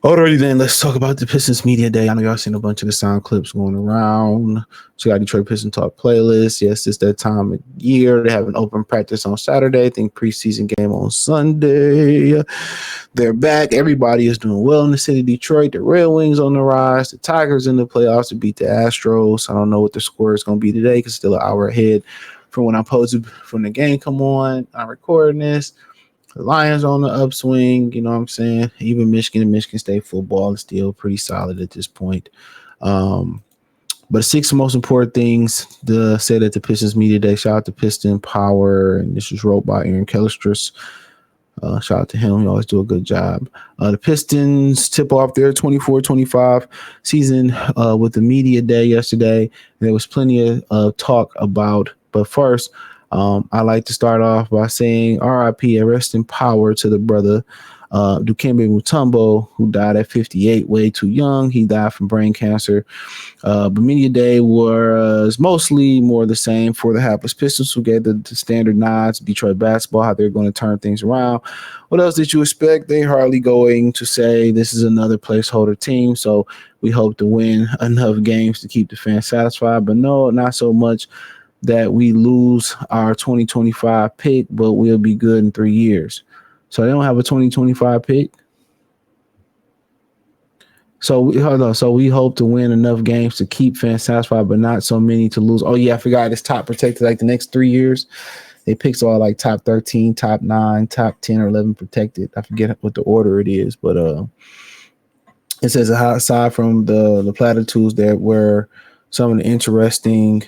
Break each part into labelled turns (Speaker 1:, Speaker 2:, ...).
Speaker 1: Alrighty then, let's talk about the Pistons Media Day. I know y'all seen a bunch of the sound clips going around. So we got Detroit Piston Talk playlist. Yes, it's that time of year. They have an open practice on Saturday. I think preseason game on Sunday. They're back. Everybody is doing well in the city of Detroit. The Red Wings on the rise. The Tigers in the playoffs to beat the Astros. I don't know what the score is going to be today because it's still an hour ahead from when I'm posted from the game come on. I'm recording this. The Lions on the upswing, you know what I'm saying? Even Michigan and Michigan State football is still pretty solid at this point. But six most important things to say at the Pistons Media Day. Shout out to Piston Power, and this was wrote by Aaron Kellistris. Shout out to him. He always do a good job. The Pistons tip off their 24-25 season with the media day yesterday. There was plenty of talk about, but first, I like to start off by saying RIP and rest in power to the brother Dikembe Mutombo, who died at 58, way too young. He died from brain cancer. But Media Day was mostly more the same for the hapless Pistons, who gave the standard nods, Detroit basketball, how they're going to turn things around. What else did you expect? They hardly going to say this is another placeholder team, so we hope to win enough games to keep the fans satisfied. But no, not so much that we lose our 2025 pick, but we'll be good in 3 years. So they don't have a 2025 pick. So we hope to win enough games to keep fans satisfied, but not so many to lose. Oh yeah, I forgot it's top protected like the next 3 years. They picks all like top 13, top 9, top 10 or 11 protected. I forget what the order it is, but it says aside from the platitudes that were some of the interesting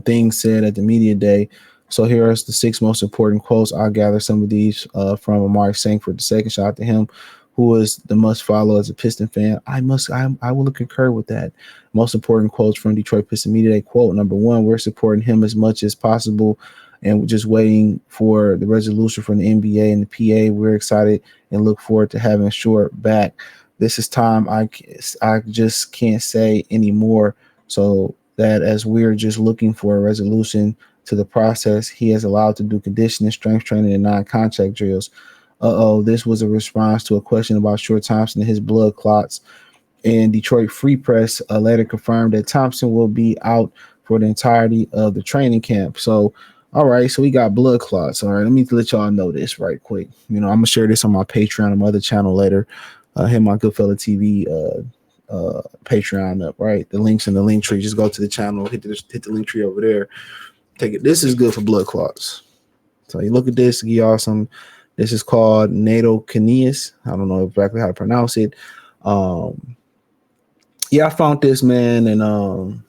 Speaker 1: things said at the media day. So here are the six most important quotes. I'll gather some of these from Amari Sankford II. Shout out to him, who is the must follow as a Piston fan. I will concur with that. Most important quotes from Detroit Piston Media Day. Quote number one: we're supporting him as much as possible, and we're just waiting for the resolution from the NBA and the PA. We're excited and look forward to having Short back. This is time I just can't say anymore. So that as we're just looking for a resolution to the process, he has allowed to do conditioning, strength training, and non-contact drills. This was a response to a question about Short Thompson and his blood clots. And Detroit Free Press later confirmed that Thompson will be out for the entirety of the training camp. So, all right, so we got blood clots. All right, let me let y'all know this right quick. You know, I'm going to share this on my Patreon and my other channel later. Hit my Goodfella TV Patreon up, right? The link's in the link tree. Just go to the channel, hit the link tree over there. Take it. This is good for blood clots. So you look at this, give y'all some. This is called natocutaneous. I don't know exactly how to pronounce it. Yeah, I found this man, and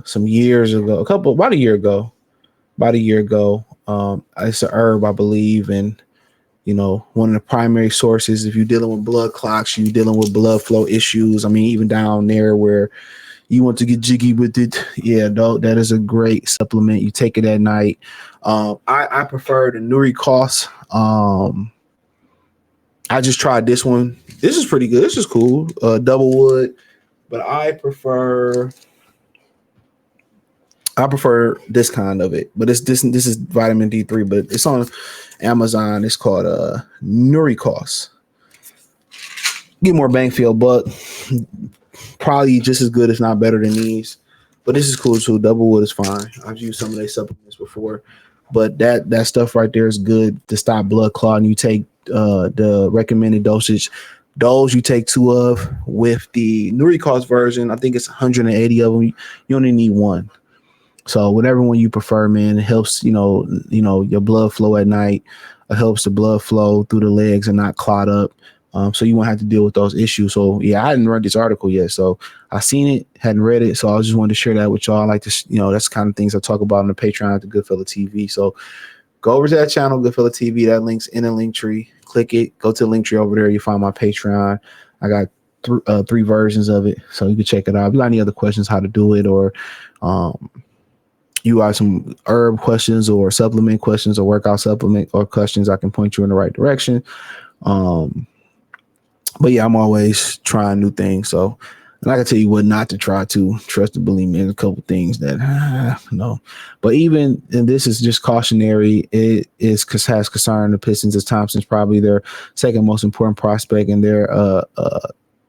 Speaker 1: some years ago, about a year ago. It's an herb, I believe, and you know, one of the primary sources, if you're dealing with blood clots, you're dealing with blood flow issues. I mean, even down there where you want to get jiggy with it, yeah, that is a great supplement. You take it at night. I prefer the Nuricos. I just tried this one. This is pretty good. This is cool. Double wood, but I prefer this kind of it. But this is vitamin D3, but it's on Amazon. It's called Nuricos. Get more bang for your buck. Probably just as good, if not better than these. But this is cool too. Double wood is fine. I've used some of their supplements before. But that stuff right there is good to stop blood clotting. You take the recommended dosage. Those you take 2 of. With the Nuricos version, I think it's 180 of them. You only need 1. So whatever one you prefer, man, it helps, you know, your blood flow at night. It helps the blood flow through the legs and not clot up. So you won't have to deal with those issues. So yeah, I hadn't read this article yet. So I seen it, hadn't read it. So I just wanted to share that with y'all. I like to, that's the kind of things I talk about on the Patreon at the Goodfella TV. So go over to that channel, Goodfella TV. That link's in the link tree. Click it. Go to the link tree over there. You find my Patreon. I got 3 versions of it, so you can check it out. If you got any other questions, how to do it, or you got some herb questions or supplement questions or workout supplement or questions, I can point you in the right direction. But yeah, I'm always trying new things. So And I can tell you what not to try to trust to believe me. There's a couple things that no, but even and this is just cautionary. It is because has concern the Pistons as Thompson's probably their second most important prospect, and they're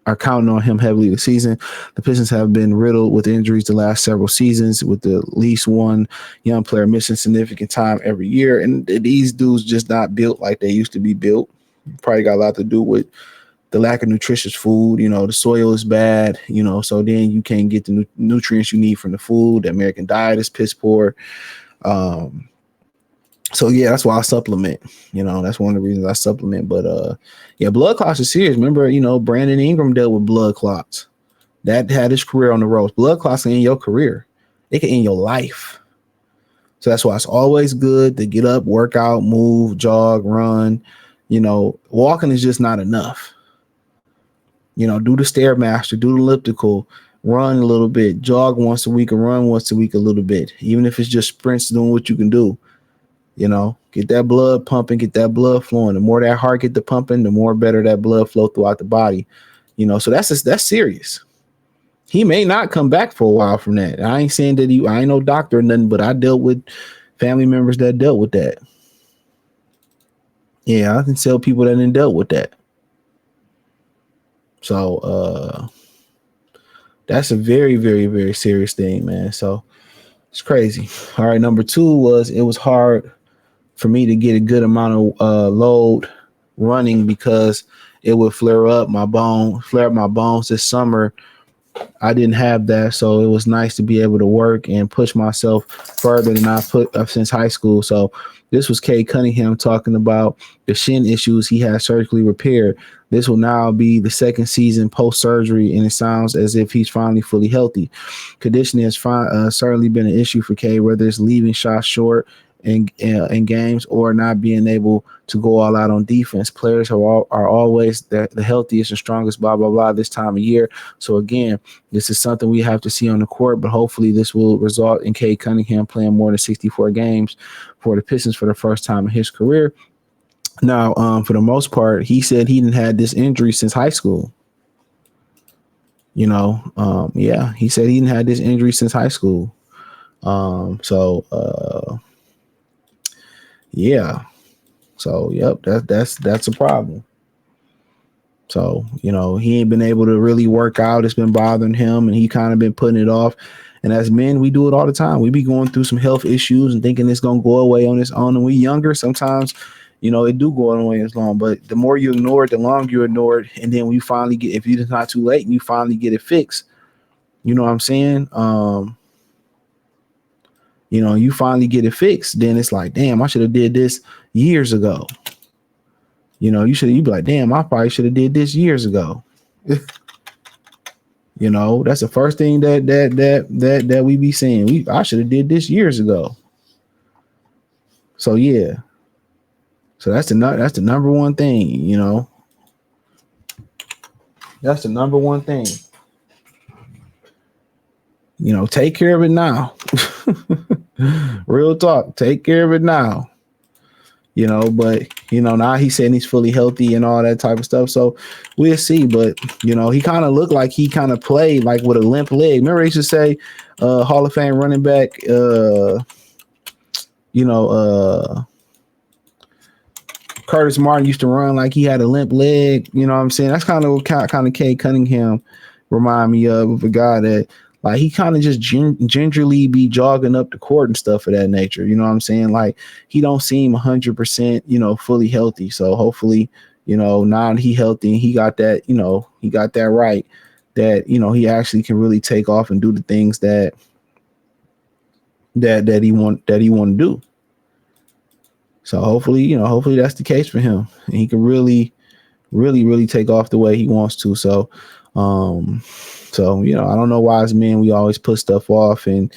Speaker 1: are counting on him heavily this season. The Pistons have been riddled with injuries the last several seasons, with at least one young player missing significant time every year, and these dudes just not built like they used to be built. Probably got a lot to do with the lack of nutritious food. The soil is bad, so then you can't get the nutrients you need from the food. The American diet is piss poor. Um, so yeah, that's why I supplement. That's one of the reasons I supplement. But yeah, blood clots are serious. Remember, Brandon Ingram dealt with blood clots. That had his career on the ropes. Blood clots can end your career. It can end your life. So that's why it's always good to get up, work out, move, jog, run. Walking is just not enough. Do the Stairmaster, do the elliptical, run a little bit, jog once a week or run once a week a little bit, even if it's just sprints, doing what you can do. Get that blood pumping, get that blood flowing. The more that heart get to pumping, the more better that blood flow throughout the body. So that's serious. He may not come back for a while from that. I ain't saying that I ain't no doctor or nothing, but I dealt with family members that dealt with that. Yeah, I can tell people that didn't dealt with that. So that's a very, very, very serious thing, man. So it's crazy. All right, number two was it was hard for me to get a good amount of load running because it would flare up my bones this summer. I didn't have that, so it was nice to be able to work and push myself further than I put since high school. So this was Kay Cunningham talking about the shin issues he had surgically repaired. This will now be the second season post-surgery, and it sounds as if he's finally fully healthy. Conditioning has certainly been an issue for Kay, whether it's leaving shots short in games or not being able to go all out on defense. Players are always the healthiest and strongest, blah, blah, blah, this time of year. So, again, this is something we have to see on the court, but hopefully this will result in Cade Cunningham playing more than 64 games for the Pistons for the first time in his career. Now, for the most part, he said he didn't had this injury since high school. Yeah, he said he didn't had this injury since high school. Yeah. So, yep, that's a problem. So, he ain't been able to really work out. It's been bothering him, and he kind of been putting it off. And as men, we do it all the time. We be going through some health issues and thinking it's going to go away on its own. And we younger, sometimes, it do go away as long. But the more you ignore it, the longer you ignore it. And then when you finally get, if it's not too late and you finally get it fixed, you know what I'm saying? You finally get it fixed, then it's like, damn, I should have did this years ago. You'd be like, damn, I probably should have did this years ago. That's the first thing that we be saying. I should have did this years ago. So yeah. So that's the number one thing, That's the number one thing. Take care of it now. Real talk. Take care of it now. But now he's saying he's fully healthy and all that type of stuff. So we'll see. But he kind of looked like he kind of played like with a limp leg. Remember, they used to say Hall of Fame running back, Curtis Martin used to run like he had a limp leg. You know what I'm saying? That's kind of Cade Cunningham remind me of a guy that like he kind of just gingerly be jogging up the court and stuff of that nature. You know what I'm saying? Like he don't seem 100%, fully healthy. So hopefully, now he healthy and he got that, he got that right that, he actually can really take off and do the things that he want to do. So hopefully that's the case for him. And he can really, really, really take off the way he wants to. So, I don't know why as men we always put stuff off, and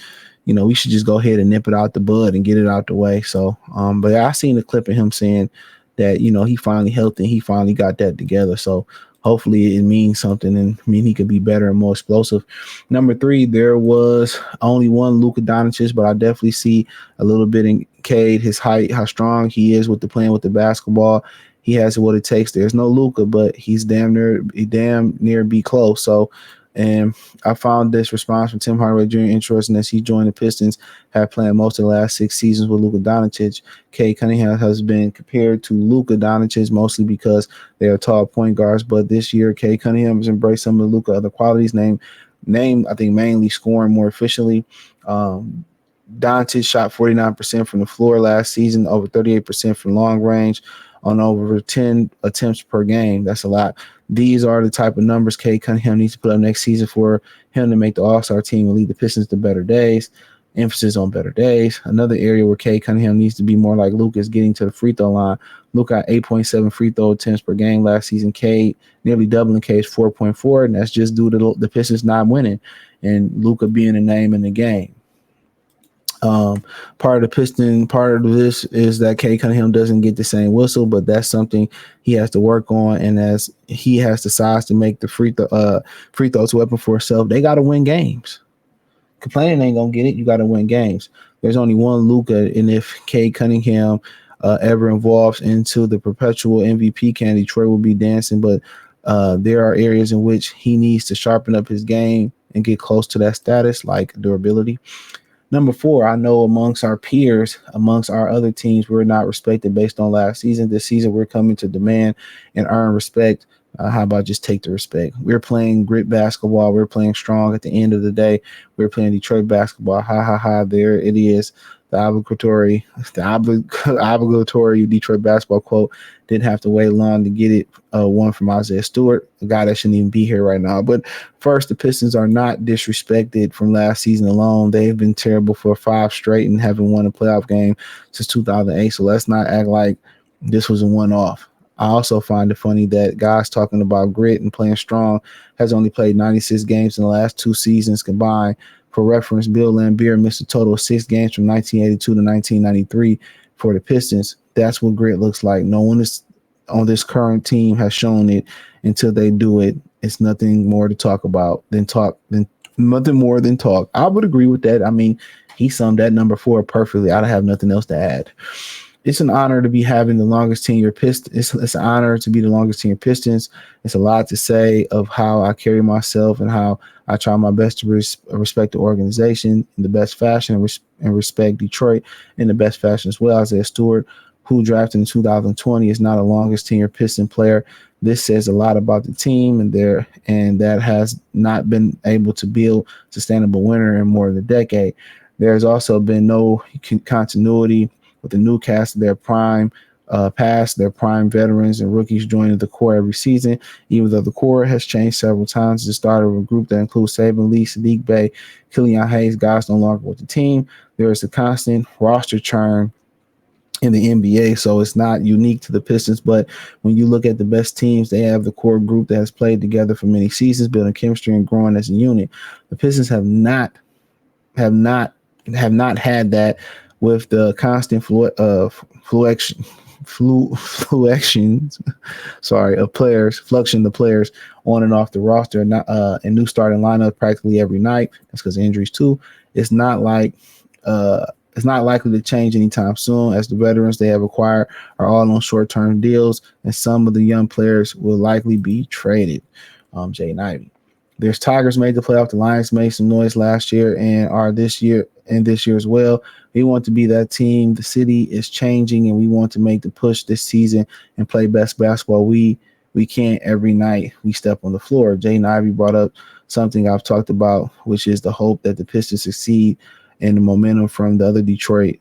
Speaker 1: we should just go ahead and nip it out the bud and get it out the way. So, but I seen the clip of him saying that he finally healthy and he finally got that together. So hopefully it means something and he could be better and more explosive. Number 3, there was only one Luka Doncic, but I definitely see a little bit in Cade, his height, how strong he is with the playing with the basketball. He has what it takes. There's no Luka, but he's damn near be close. So And I found this response from Tim Hardaway Jr. interesting as he joined the Pistons, have played most of the last 6 seasons with Luka Doncic. Kay Cunningham has been compared to Luka Doncic mostly because they are tall point guards, but this year Kay Cunningham has embraced some of Luka other qualities, name I think mainly scoring more efficiently. Um, Doncic shot 49% from the floor last season, over 38% from long range on over 10 attempts per game. That's a lot. These are the type of numbers Kate Cunningham needs to put up next season for him to make the All-Star team and lead the Pistons to better days. Emphasis on better days. Another area where Kate Cunningham needs to be more like Luke is getting to the free throw line. Luke got 8.7 free throw attempts per game last season. Kate nearly doubling Kate's 4.4, and that's just due to the Pistons not winning and Luka being a name in the game. Um, part of this is that Kay Cunningham doesn't get the same whistle, but that's something he has to work on. And as he has the size to make the free throws weapon for himself, they got to win games. Complaining ain't gonna get it. You got to win games. There's only one Luka, and if Kay Cunningham ever evolves into the perpetual MVP candidate, Detroit will be dancing. But there are areas in which he needs to sharpen up his game and get close to that status, like durability. Number four, I know amongst our peers, amongst our other teams, we're not respected based on last season. This season, we're coming to demand and earn respect. How about just take the respect? We're playing grit basketball. We're playing strong at the end of the day. We're playing Detroit basketball. Ha, ha, ha. There it is. The obligatory Detroit basketball quote. Didn't have to wait long to get it. One from Isaiah Stewart, a guy that shouldn't even be here right now. But first, the Pistons are not disrespected from last season alone. They've been terrible for 5 straight and haven't won a playoff game since 2008. So let's not act like this was a one-off. I also find it funny that guys talking about grit and playing strong has only played 96 games in the last 2 seasons combined. For reference, Bill Laimbeer missed a total of 6 games from 1982 to 1993 for the Pistons. That's what grit looks like. No one is on this current team has shown it. Until they do it, it's nothing more to talk about than nothing more than talk. I would agree with that. I mean, he summed that number 4 perfectly. I don't have nothing else to add. It's an honor to be having the longest tenure Pistons. It's an honor to be the longest tenure Pistons. It's a lot to say of how I carry myself and how I try my best to respect the organization in the best fashion and respect Detroit in the best fashion as well. Isaiah Stewart, who drafted in 2020, is not a longest tenure Piston player. This says a lot about the team and that has not been able to build sustainable winner in more than a decade. There's also been no continuity with the new cast of their prime past, their prime veterans and rookies joining the core every season. Even though the core has changed several times, the start of a group that includes Saban Lee, Sadiq Bey, Killian Hayes, guys no longer with the team. There is a constant roster churn in the NBA, so it's not unique to the Pistons. But when you look at the best teams, they have the core group that has played together for many seasons, building chemistry and growing as a unit. The Pistons have not had that with the constant fluctuations of players, fluctuating the players on and off the roster, and new starting lineup practically every night. That's because of injuries too. It's not likely to change anytime soon, as the veterans they have acquired are all on short-term deals, and some of the young players will likely be traded. Jay Ivey. There's Tigers made the playoff. The Lions made some noise last year and are this year as well. We want to be that team. The city is changing, and we want to make the push this season and play best basketball we can every night we step on the floor. Jay Ivey brought up something I've talked about, which is the hope that the Pistons succeed and the momentum from the other Detroit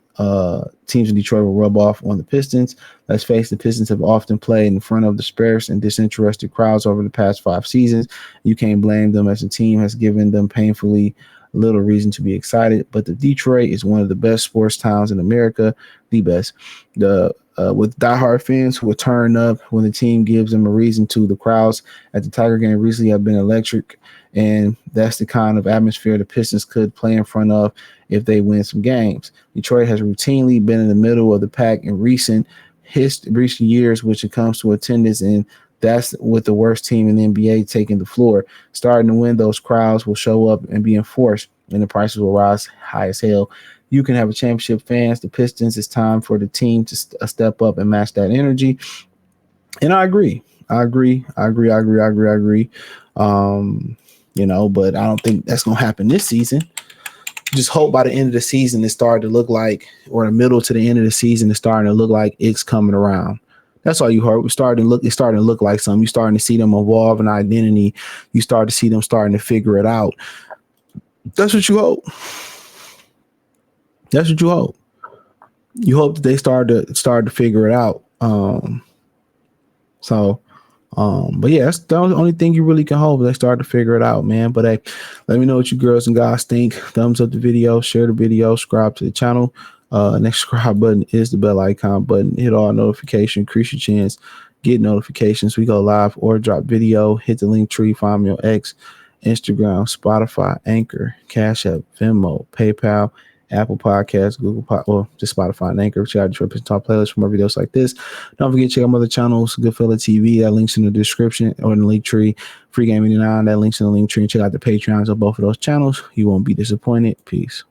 Speaker 1: teams in Detroit will rub off on the Pistons. Let's face it, the Pistons have often played in front of the sparse and disinterested crowds over the past 5 seasons. You can't blame them, as the team has given them painfully little reason to be excited. But the Detroit is one of the best sports towns in America, the best. With diehard fans who will turn up when the team gives them a reason to. The crowds at the Tiger game recently have been electric, and that's the kind of atmosphere the Pistons could play in front of if they win some games. Detroit has routinely been in the middle of the pack in recent years, which it comes to attendance, and that's with the worst team in the NBA taking the floor. Starting to win, those crowds will show up and be enforced, and the prices will rise high as hell. You can have a championship fans. The Pistons, it's time for the team to step up and match that energy. And I agree. but I don't think that's gonna happen this season. Just hope by the end of the season it started to look like, or the middle to the end of the season, it's starting to look like it's coming around. That's all you heard. It's starting to look like something. You're starting to see them evolve an identity. You start to see them starting to figure it out. That's what you hope. That's what you hope. You hope that they start to figure it out. But yeah, that's the only thing you really can hope. They start to figure it out, man. But hey, let me know what you girls and guys think. Thumbs up the video, share the video, subscribe to the channel. Next subscribe button is the bell icon button. Hit all notifications, increase your chance, get notifications. We go live or drop video. Hit the link tree, find me on X, Instagram, Spotify, Anchor, Cash App, Venmo, PayPal, Apple Podcasts, just Spotify and Anchor. Check out the Pistons Talk playlist for more videos like this. Don't forget to check out my other channels, Goodfella TV. That link's in the description or in the link tree. Free Game 89, that link's in the link tree. And check out the Patreons of both of those channels. You won't be disappointed. Peace.